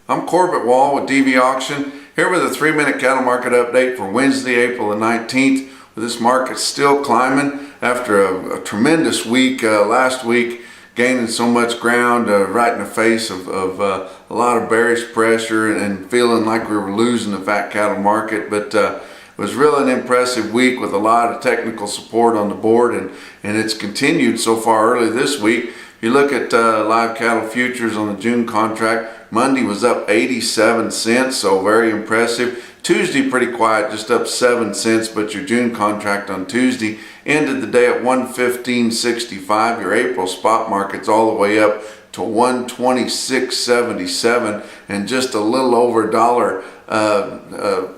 I'm Corbett Wall with DV Auction, here with a 3-minute cattle market update for Wednesday, April the 19th. With this market still climbing after a tremendous week last week, gaining so much ground right in the face of a lot of bearish pressure and feeling like we were losing the fat cattle market. But it was really an impressive week with a lot of technical support on the board, and it's continued so far early this week. If you look at live cattle futures on the June contract, Monday was up 87 cents, so very impressive. Tuesday pretty quiet, just up 7 cents, but your June contract on Tuesday ended the day at 115.65. Your April spot market's all the way up to 126.77, and just a little over $1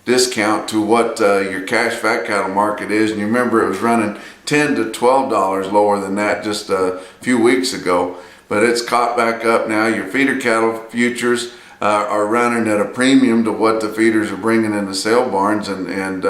discount to what your cash fat cattle market is. And you remember it was running $10 to $12 lower than that just a few weeks ago, but it's caught back up now. Your feeder cattle futures are running at a premium to what the feeders are bringing in the sale barns, and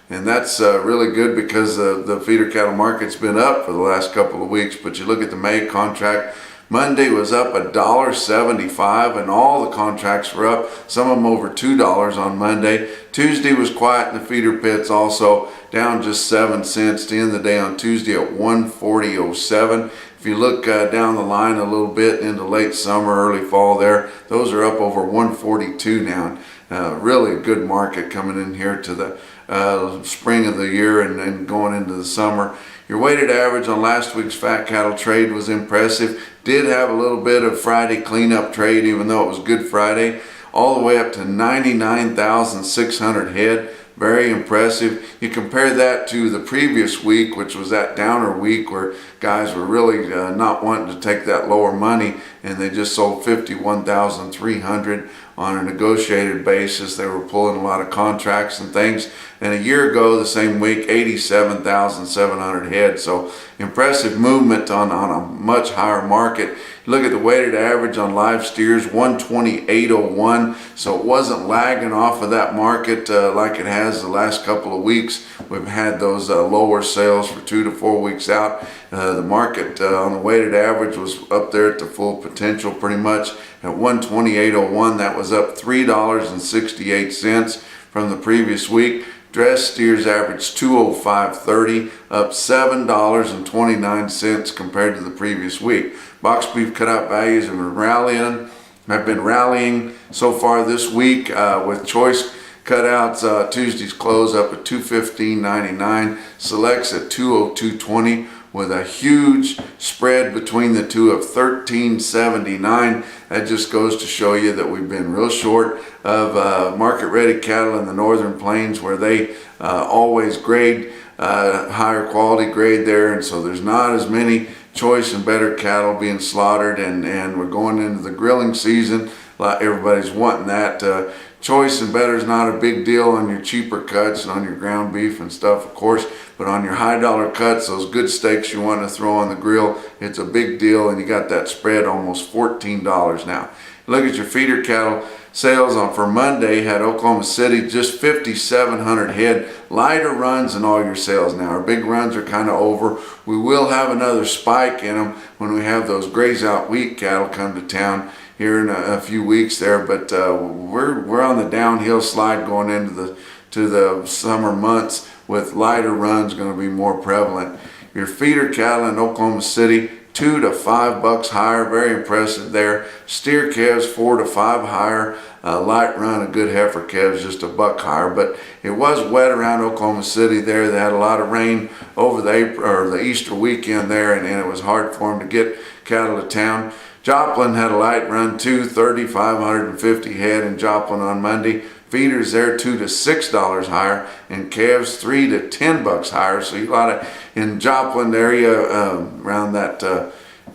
that's really good because the feeder cattle market's been up for the last couple of weeks. But you look at the May contract, Monday was up $1.75, and all the contracts were up, some of them over $2 on Monday. Tuesday was quiet in the feeder pits, also down just 7 cents to end the day on Tuesday at 140.07. If you look down the line a little bit into late summer, early fall there, those are up over 142 now. Really a good market coming in here to the spring of the year and going into the summer. Your weighted average on last week's fat cattle trade was impressive. Did have a little bit of Friday cleanup trade, even though it was Good Friday, all the way up to 99,600 head. Very impressive. You compare that to the previous week, which was that downer week where guys were really not wanting to take that lower money, and they just sold 51,300 on a negotiated basis. They were pulling a lot of contracts and things. And a year ago, the same week, 87,700 head. So impressive movement on a much higher market. Look at the weighted average on live steers, 128.01. So it wasn't lagging off of that market like it has the last couple of weeks. We've had those lower sales for 2 to 4 weeks out. The market on the weighted average was up there at the full potential pretty much at 128.01. That was up $3.68 from the previous week. Dress steers averaged 205.30, up $7.29 compared to the previous week. Box beef cutout values have been rallying so far this week with choice cutouts Tuesday's close up at 215.99, selects at 202.20, with a huge spread between the two of 13.79. That just goes to show you that we've been real short of market-ready cattle in the northern plains, where they always grade higher quality grade there, and so there's not as many choice and better cattle being slaughtered, and we're going into the grilling season. Everybody's wanting that. Choice and better is not a big deal on your cheaper cuts and on your ground beef and stuff, of course, but on your high dollar cuts, those good steaks you want to throw on the grill, it's a big deal, and you got that spread almost $14 now. Look at your feeder cattle sales for Monday. Had Oklahoma City just 5,700 head. Lighter runs in all your sales now. Our big runs are kind of over. We will have another spike in them when we have those graze out wheat cattle come to town here in a few weeks there, but we're on the downhill slide going into the summer months, with lighter runs going to be more prevalent. Your feeder cattle in Oklahoma City, $2 to $5 higher, very impressive there. Steer calves $4 to $5 higher. Light run, a good heifer calves just $1 higher. But it was wet around Oklahoma City there. They had a lot of rain over the Easter weekend there, and it was hard for them to get cattle to town. Joplin had a light run too, 3,550 head in Joplin on Monday. Feeders there $2 to $6 higher, and calves $3 to $10 higher. So you got in Joplin area, around that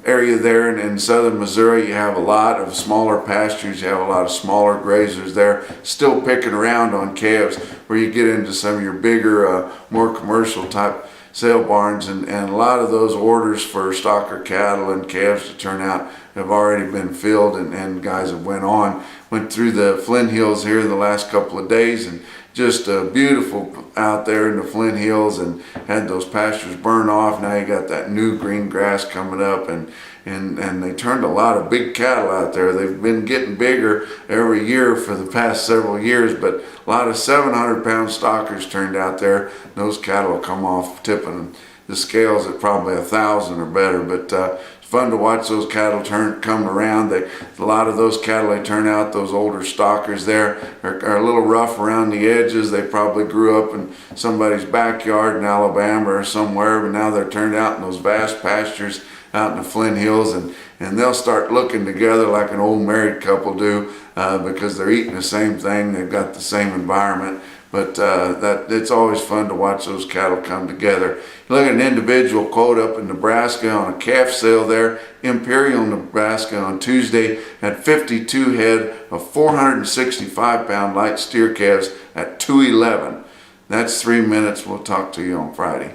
area there in southern Missouri, you have a lot of smaller pastures. You have a lot of smaller grazers there, still picking around on calves. Where you get into some of your bigger, more commercial type sale barns, and a lot of those orders for stocker cattle and calves to turn out have already been filled, and guys have went through the Flint Hills here the last couple of days, and just beautiful out there in the Flint Hills, and had those pastures burn off. Now you got that new green grass coming up, and they turned a lot of big cattle out there. They've been getting bigger every year for the past several years, but a lot of 700-pound stockers turned out there. Those cattle will come off tipping the scales at probably 1,000 or better, but it's fun to watch those cattle come around. A lot of those cattle, they turn out, those older stockers there are a little rough around the edges. They probably grew up in somebody's backyard in Alabama or somewhere, but now they're turned out in those vast pastures out in the Flint Hills, and they'll start looking together like an old married couple do, because they're eating the same thing, they've got the same environment. But it's always fun to watch those cattle come together. You look at an individual quote up in Nebraska on a calf sale there. Imperial, Nebraska on Tuesday had 52 head of 465-pound light steer calves at $211. That's 3 minutes. We'll talk to you on Friday.